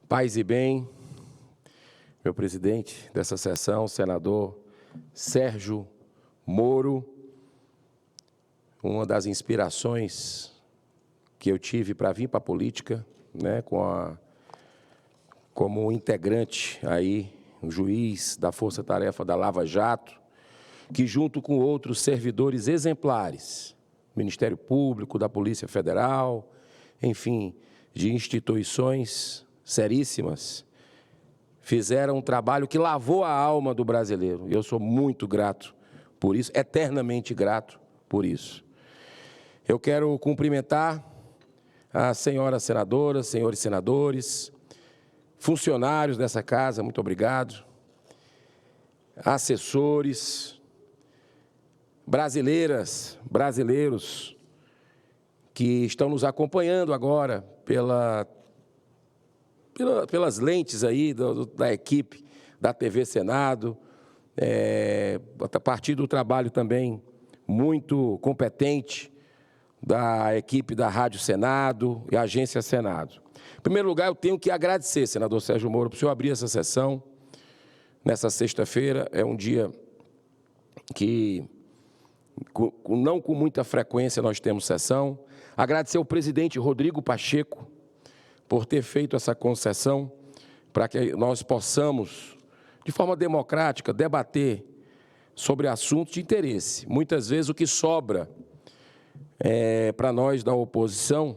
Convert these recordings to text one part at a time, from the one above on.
Paz e bem, meu presidente dessa sessão, senador Sérgio Moro, uma das inspirações que eu tive para vir para a política, né, como integrante aí, um juiz da Força Tarefa da Lava Jato, que junto com outros servidores exemplares, Ministério Público, da Polícia Federal, enfim, de instituições seríssimas, fizeram um trabalho que lavou a alma do brasileiro. Eu sou muito grato por isso, eternamente grato por isso. Eu quero cumprimentar as senhoras senadoras, senhores senadores, funcionários dessa casa, muito obrigado, assessores, brasileiras, brasileiros que estão nos acompanhando agora pelas lentes aí da equipe da TV Senado, a partir do trabalho também muito competente da equipe da Rádio Senado e Agência Senado. Em primeiro lugar, eu tenho que agradecer, senador Sérgio Moro, por o senhor abrir essa sessão nessa sexta-feira. É um dia que, não com muita frequência, nós temos sessão. Agradecer ao presidente Rodrigo Pacheco por ter feito essa concessão para que nós possamos, de forma democrática, debater sobre assuntos de interesse. Muitas vezes o que sobra para nós da oposição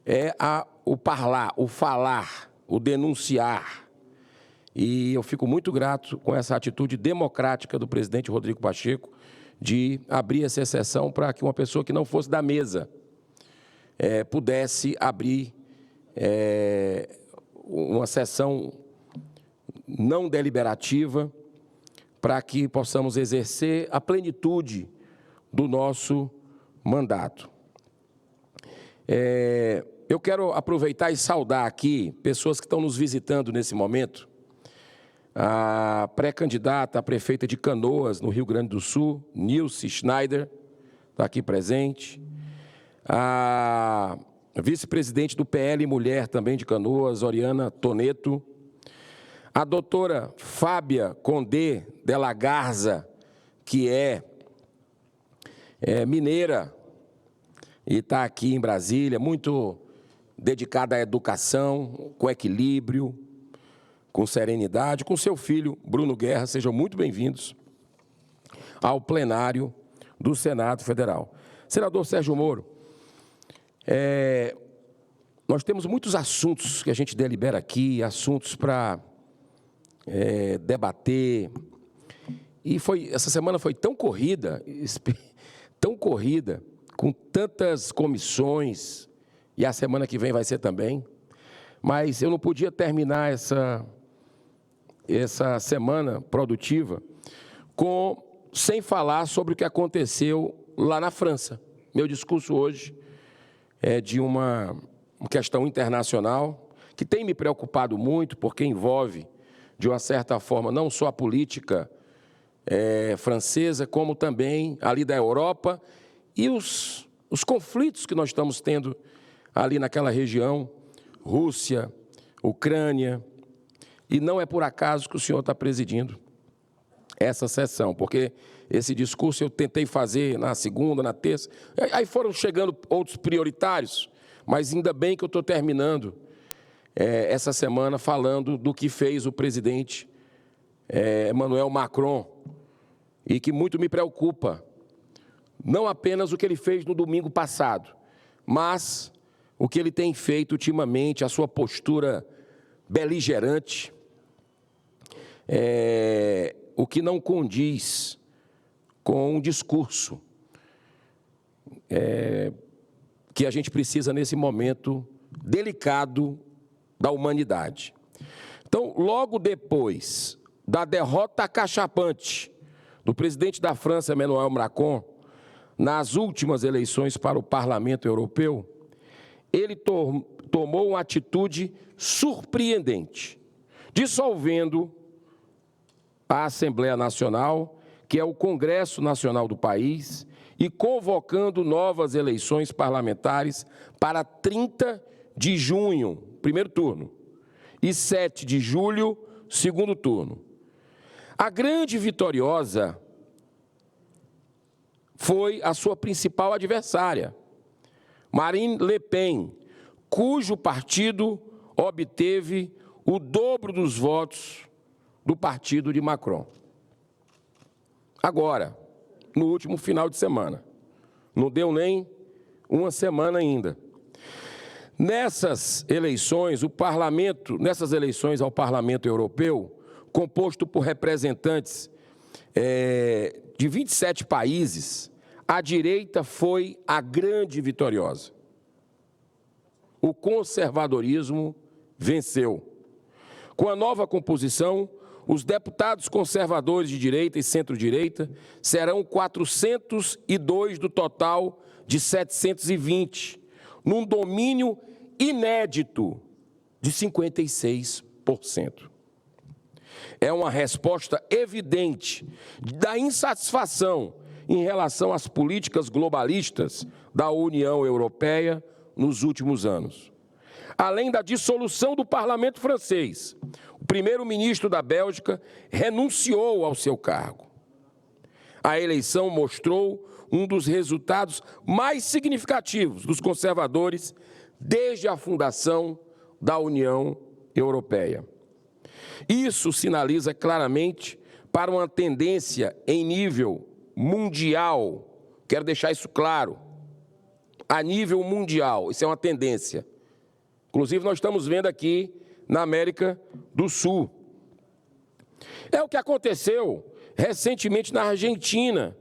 é o falar, o denunciar. E eu fico muito grato com essa atitude democrática do presidente Rodrigo Pacheco de abrir essa sessão para que uma pessoa que não fosse da mesa pudesse abrir uma sessão não deliberativa para que possamos exercer a plenitude do nosso mandato. Eu quero aproveitar e saudar aqui pessoas que estão nos visitando nesse momento. A pré-candidata a prefeita de Canoas, no Rio Grande do Sul, Nilce Schneider, está aqui presente. A vice-presidente do PL Mulher, também de Canoas, Oriana Toneto. A doutora Fábia Condé de la Garza, que é mineira e está aqui em Brasília, muito dedicada à educação, com equilíbrio, com serenidade, com seu filho, Bruno Guerra. Sejam muito bem-vindos ao plenário do Senado Federal. Senador Sérgio Moro, nós temos muitos assuntos que a gente delibera aqui, assuntos para debater, e essa semana foi tão corrida, com tantas comissões, e a semana que vem vai ser também, mas eu não podia terminar essa semana produtiva sem falar sobre o que aconteceu lá na França. Meu discurso hoje é de uma questão internacional que tem me preocupado muito, porque envolve, de uma certa forma, não só a política francesa, como também ali da Europa e os conflitos que nós estamos tendo ali naquela região, Rússia, Ucrânia. E não é por acaso que o senhor está presidindo essa sessão, porque esse discurso eu tentei fazer na segunda, na terça, aí foram chegando outros prioritários, mas ainda bem que eu estou terminando essa semana falando do que fez o presidente Emmanuel Macron, e que muito me preocupa, não apenas o que ele fez no domingo passado, mas o que ele tem feito ultimamente, a sua postura beligerante, o que não condiz com um discurso que a gente precisa nesse momento delicado da humanidade. Então, logo depois da derrota acachapante do presidente da França, Emmanuel Macron, nas últimas eleições para o Parlamento Europeu, ele tomou uma atitude surpreendente, dissolvendo a Assembleia Nacional, que é o Congresso Nacional do país, e convocando novas eleições parlamentares para 30 de junho, primeiro turno. e 7 de julho, segundo turno. A grande vitoriosa foi a sua principal adversária, Marine Le Pen, cujo partido obteve o dobro dos votos do partido de Macron. Agora, no último final de semana. Não deu nem uma semana ainda. Nessas eleições ao Parlamento Europeu, composto por representantes de 27 países, a direita foi a grande vitoriosa. O conservadorismo venceu. Com a nova composição, os deputados conservadores de direita e centro-direita serão 402 do total de 720, num domínio inédito de 56%. É uma resposta evidente da insatisfação em relação às políticas globalistas da União Europeia nos últimos anos. Além da dissolução do parlamento francês, o primeiro-ministro da Bélgica renunciou ao seu cargo. A eleição mostrou um dos resultados mais significativos dos conservadores desde a fundação da União Europeia. Isso sinaliza claramente para uma tendência em nível mundial, quero deixar isso claro, a nível mundial, isso é uma tendência. Inclusive, nós estamos vendo aqui na América do Sul. É o que aconteceu recentemente na Argentina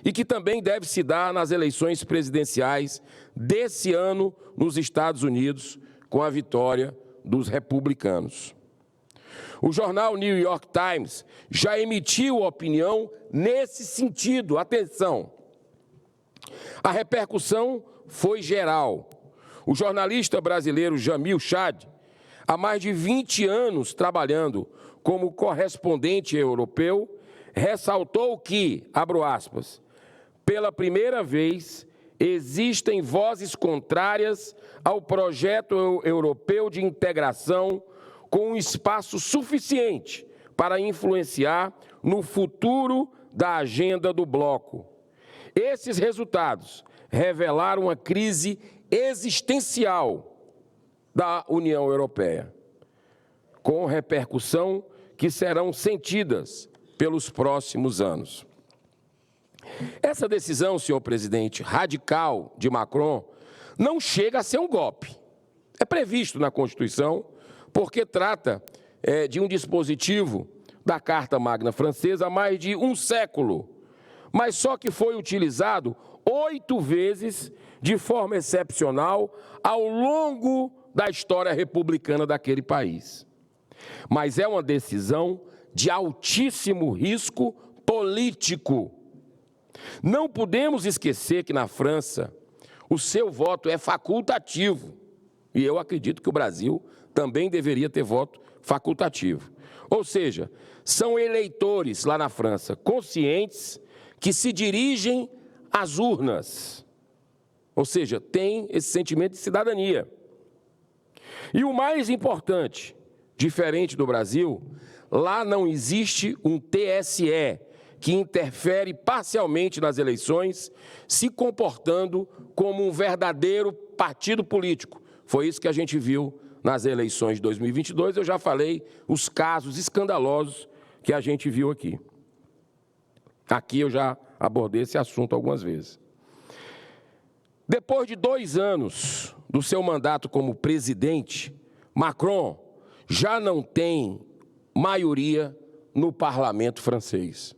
e que também deve se dar nas eleições presidenciais desse ano nos Estados Unidos, com a vitória dos republicanos. O jornal New York Times já emitiu opinião nesse sentido. Atenção! A repercussão foi geral. O jornalista brasileiro Jamil Chad, há mais de 20 anos trabalhando como correspondente europeu, ressaltou que, abro aspas, pela primeira vez existem vozes contrárias ao projeto europeu de integração com um espaço suficiente para influenciar no futuro da agenda do bloco. Esses resultados revelaram uma crise existencial da União Europeia, com repercussão que serão sentidas pelos próximos anos. Essa decisão, senhor presidente, radical de Macron, não chega a ser um golpe. É previsto na Constituição, porque trata de um dispositivo da Carta Magna Francesa há mais de um século, mas só que foi utilizado 8 vezes de forma excepcional ao longo da história republicana daquele país. Mas é uma decisão de altíssimo risco político. Não podemos esquecer que na França o seu voto é facultativo, e eu acredito que o Brasil também deveria ter voto facultativo. Ou seja, são eleitores lá na França conscientes que se dirigem às urnas. Ou seja, tem esse sentimento de cidadania. E o mais importante, diferente do Brasil, lá não existe um TSE que interfere parcialmente nas eleições, se comportando como um verdadeiro partido político. Foi isso que a gente viu nas eleições de 2022. Eu já falei os casos escandalosos que a gente viu aqui. Aqui eu já abordei esse assunto algumas vezes. Depois de 2 anos do seu mandato como presidente, Macron já não tem maioria no parlamento francês.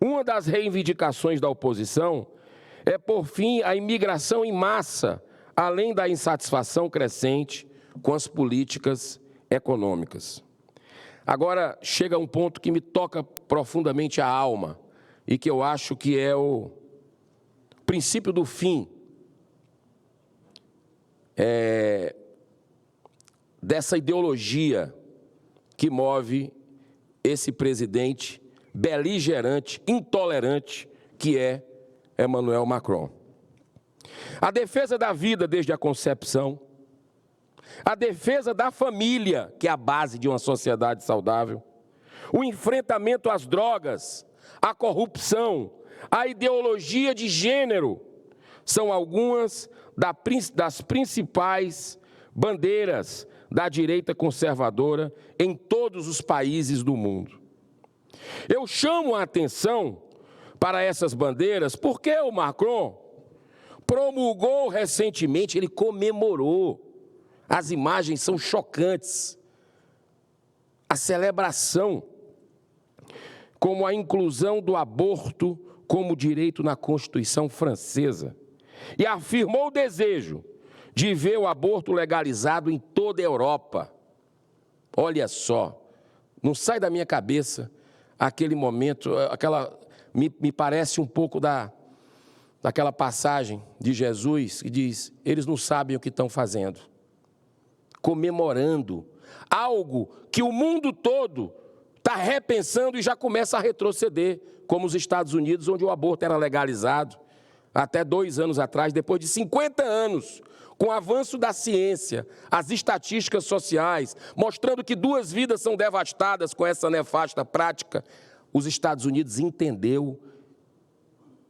Uma das reivindicações da oposição é pôr fim à imigração em massa, além da insatisfação crescente com as políticas econômicas. Agora, chega um ponto que me toca profundamente a alma e que eu acho que é o princípio do fim dessa ideologia que move esse presidente beligerante, intolerante, que é Emmanuel Macron. A defesa da vida desde a concepção, a defesa da família, que é a base de uma sociedade saudável, o enfrentamento às drogas, à corrupção, à ideologia de gênero, são algumas das principais bandeiras da direita conservadora em todos os países do mundo. Eu chamo a atenção para essas bandeiras porque o Macron promulgou recentemente, ele comemorou. As imagens são chocantes. A celebração, como a inclusão do aborto como direito na Constituição francesa, e afirmou o desejo de ver o aborto legalizado em toda a Europa. Olha só, não sai da minha cabeça aquele momento, me parece um pouco daquela passagem de Jesus que diz, eles não sabem o que estão fazendo. Comemorando algo que o mundo todo está repensando e já começa a retroceder, como os Estados Unidos, onde o aborto era legalizado até 2 anos atrás, depois de 50 anos, com o avanço da ciência, as estatísticas sociais, mostrando que 2 vidas são devastadas com essa nefasta prática, os Estados Unidos entendeu,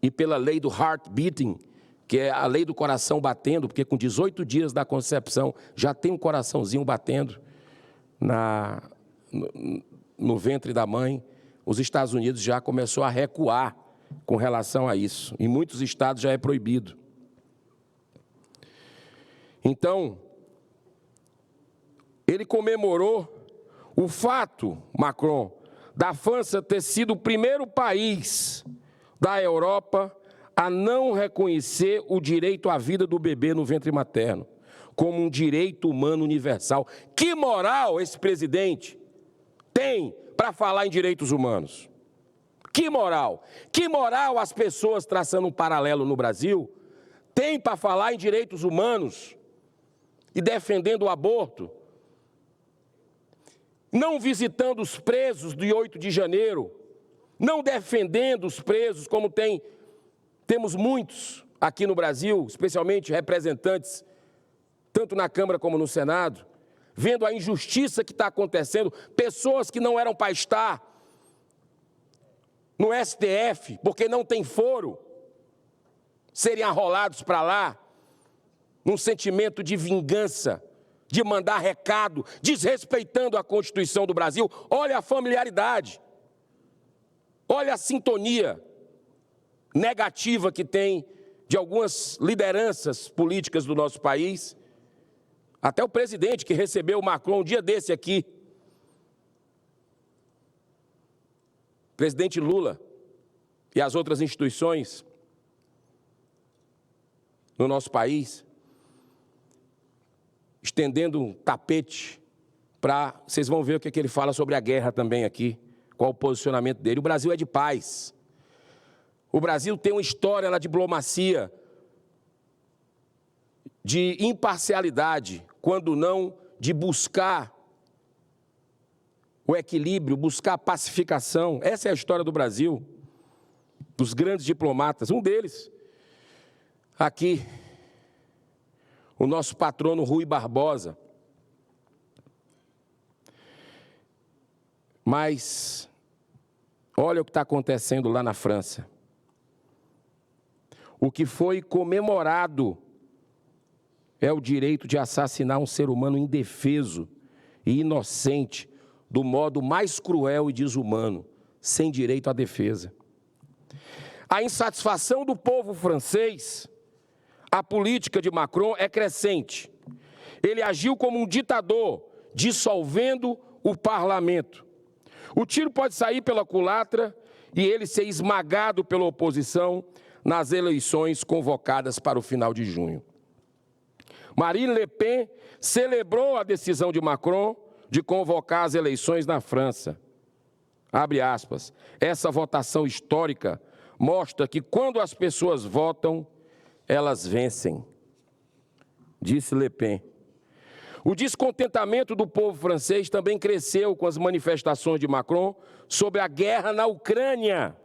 e pela lei do heart beating, que é a lei do coração batendo, porque com 18 dias da concepção já tem um coraçãozinho batendo no ventre da mãe, os Estados Unidos já começou a recuar com relação a isso. Em muitos estados já é proibido. Então, ele comemorou o fato, Macron, da França ter sido o primeiro país da Europa a não reconhecer o direito à vida do bebê no ventre materno como um direito humano universal. Que moral esse presidente tem para falar em direitos humanos? Que moral? Que moral as pessoas, traçando um paralelo no Brasil, têm para falar em direitos humanos e defendendo o aborto, não visitando os presos de 8 de janeiro, não defendendo os presos, como temos muitos aqui no Brasil, especialmente representantes, tanto na Câmara como no Senado, vendo a injustiça que está acontecendo, pessoas que não eram para estar no STF, porque não tem foro, serem arrolados para lá, num sentimento de vingança, de mandar recado, desrespeitando a Constituição do Brasil. Olha a familiaridade, olha a sintonia negativa que tem de algumas lideranças políticas do nosso país, até o presidente que recebeu o Macron um dia desse aqui, presidente Lula e as outras instituições no nosso país, estendendo um tapete para... Vocês vão ver o que ele fala sobre a guerra também aqui, qual o posicionamento dele. O Brasil é de paz. O Brasil tem uma história na diplomacia de imparcialidade, quando não de buscar o equilíbrio, buscar a pacificação. Essa é a história do Brasil, dos grandes diplomatas. Um deles, aqui, o nosso patrono Rui Barbosa. Mas, olha o que está acontecendo lá na França. O que foi comemorado é o direito de assassinar um ser humano indefeso e inocente, do modo mais cruel e desumano, sem direito à defesa. A insatisfação do povo francês, a política de Macron é crescente. Ele agiu como um ditador, dissolvendo o parlamento. O tiro pode sair pela culatra e ele ser esmagado pela oposição nas eleições convocadas para o final de junho. Marine Le Pen celebrou a decisão de Macron de convocar as eleições na França. Abre aspas. Essa votação histórica mostra que quando as pessoas votam, elas vencem, disse Le Pen. O descontentamento do povo francês também cresceu com as manifestações de Macron sobre a guerra na Ucrânia,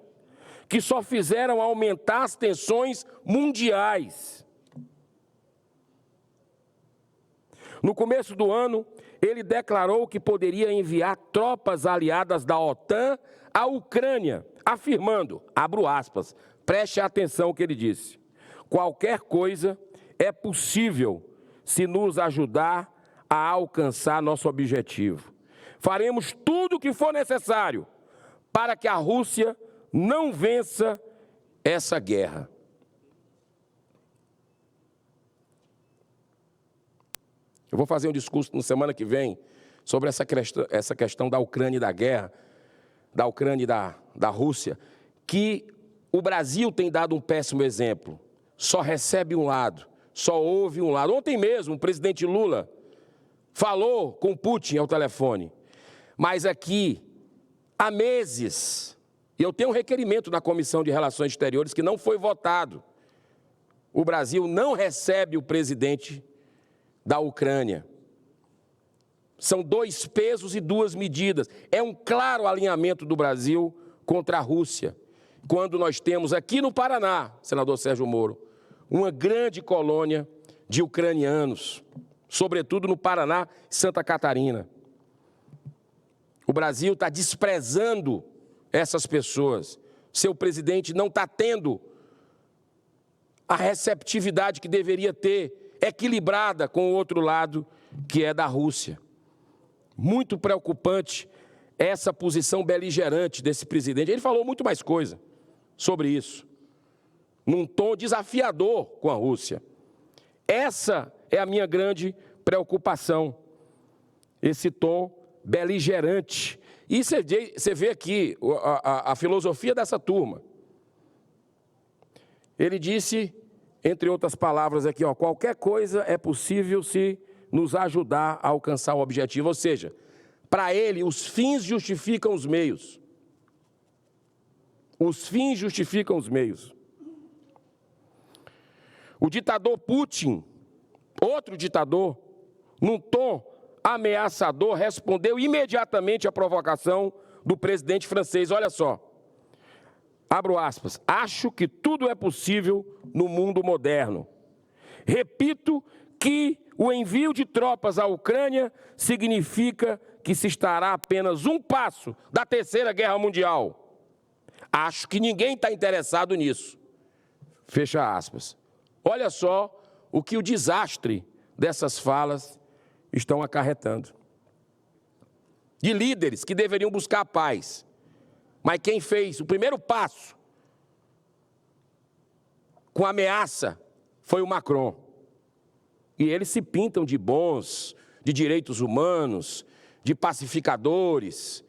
que só fizeram aumentar as tensões mundiais. No começo do ano, ele declarou que poderia enviar tropas aliadas da OTAN à Ucrânia, afirmando, abro aspas, preste atenção ao que ele disse, qualquer coisa é possível se nos ajudar a alcançar nosso objetivo. Faremos tudo o que for necessário para que a Rússia não vença essa guerra. Eu vou fazer um discurso na semana que vem sobre essa questão da Ucrânia e da guerra, da Ucrânia e da Rússia, que o Brasil tem dado um péssimo exemplo. Só recebe um lado, só ouve um lado. Ontem mesmo, o presidente Lula falou com Putin ao telefone. Mas aqui, há meses, e eu tenho um requerimento na Comissão de Relações Exteriores que não foi votado. O Brasil não recebe o presidente da Ucrânia. São dois pesos e duas medidas. É um claro alinhamento do Brasil contra a Rússia. Quando nós temos aqui no Paraná, senador Sérgio Moro, uma grande colônia de ucranianos, sobretudo no Paraná e Santa Catarina. O Brasil está desprezando essas pessoas. Seu presidente não está tendo a receptividade que deveria ter, equilibrada com o outro lado, que é da Rússia. Muito preocupante essa posição beligerante desse presidente. Ele falou muito mais coisa sobre isso, num tom desafiador com a Rússia. Essa é a minha grande preocupação, esse tom beligerante. E você vê aqui a filosofia dessa turma. Ele disse, entre outras palavras aqui, ó, qualquer coisa é possível se nos ajudar a alcançar o objetivo. Ou seja, para ele, os fins justificam os meios. Os fins justificam os meios. O ditador Putin, outro ditador, num tom ameaçador, respondeu imediatamente à provocação do presidente francês. Olha só, abro aspas, acho que tudo é possível no mundo moderno. Repito que o envio de tropas à Ucrânia significa que se estará apenas um passo da Terceira Guerra Mundial. Acho que ninguém está interessado nisso. Fecha aspas. Olha só o que o desastre dessas falas estão acarretando. De líderes que deveriam buscar a paz. Mas quem fez o primeiro passo com ameaça foi o Macron. E eles se pintam de bons, de direitos humanos, de pacificadores,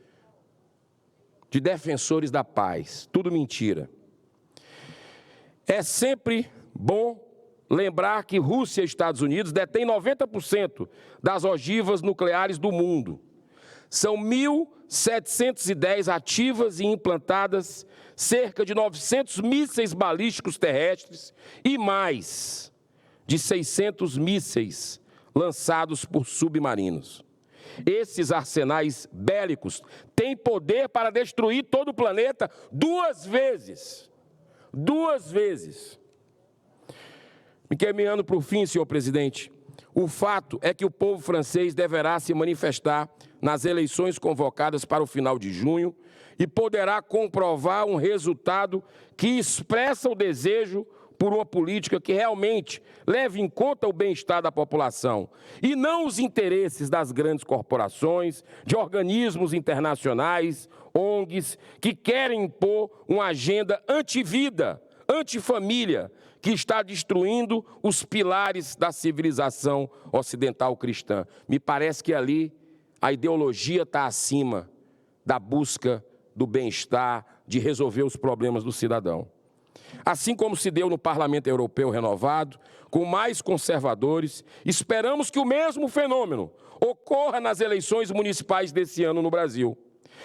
de defensores da paz. Tudo mentira. É sempre bom lembrar que Rússia e Estados Unidos detêm 90% das ogivas nucleares do mundo. São 1.710 ativas e implantadas, cerca de 900 mísseis balísticos terrestres e mais de 600 mísseis lançados por submarinos. Esses arsenais bélicos têm poder para destruir todo o planeta 2 vezes. 2 vezes. Me caminhando para o fim, senhor presidente, o fato é que o povo francês deverá se manifestar nas eleições convocadas para o final de junho e poderá comprovar um resultado que expressa o desejo por uma política que realmente leve em conta o bem-estar da população e não os interesses das grandes corporações, de organismos internacionais, ONGs, que querem impor uma agenda antivida, antifamília, que está destruindo os pilares da civilização ocidental cristã. Me parece que ali a ideologia está acima da busca do bem-estar, de resolver os problemas do cidadão. Assim como se deu no Parlamento Europeu renovado, com mais conservadores, esperamos que o mesmo fenômeno ocorra nas eleições municipais desse ano no Brasil.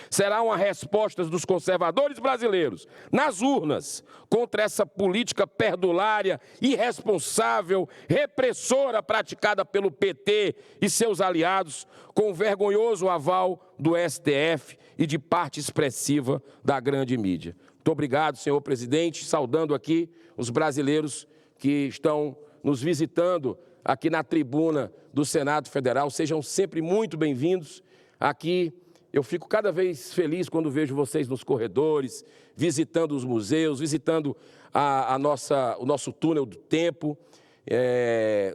Será uma resposta dos conservadores brasileiros, nas urnas, contra essa política perdulária, irresponsável, repressora praticada pelo PT e seus aliados, com o vergonhoso aval do STF e de parte expressiva da grande mídia. Muito obrigado, senhor presidente, saudando aqui os brasileiros que estão nos visitando aqui na tribuna do Senado Federal. Sejam sempre muito bem-vindos aqui. Eu fico cada vez feliz quando vejo vocês nos corredores, visitando os museus, visitando o nosso túnel do tempo.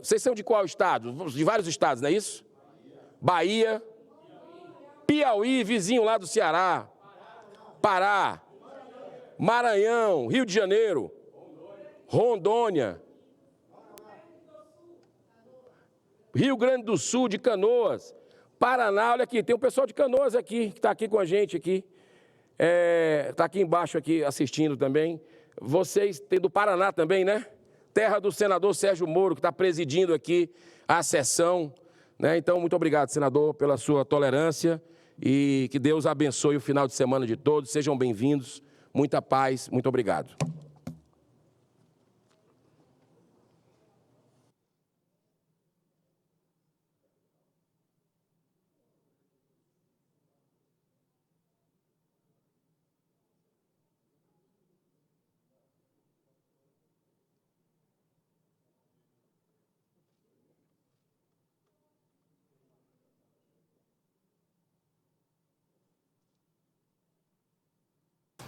Vocês são de qual estado? De vários estados, não é isso? Bahia, Piauí, vizinho lá do Ceará, Pará, Maranhão, Rio de Janeiro, Rondônia, Rio Grande do Sul, de Canoas, Paraná. Olha aqui, tem um pessoal de Canoas aqui, que está aqui com a gente aqui. Está aqui embaixo aqui assistindo também. Vocês têm do Paraná também, né? Terra do senador Sérgio Moro, que está presidindo aqui a sessão, né? Então, muito obrigado, senador, pela sua tolerância e que Deus abençoe o final de semana de todos. Sejam bem-vindos. Muita paz. Muito obrigado.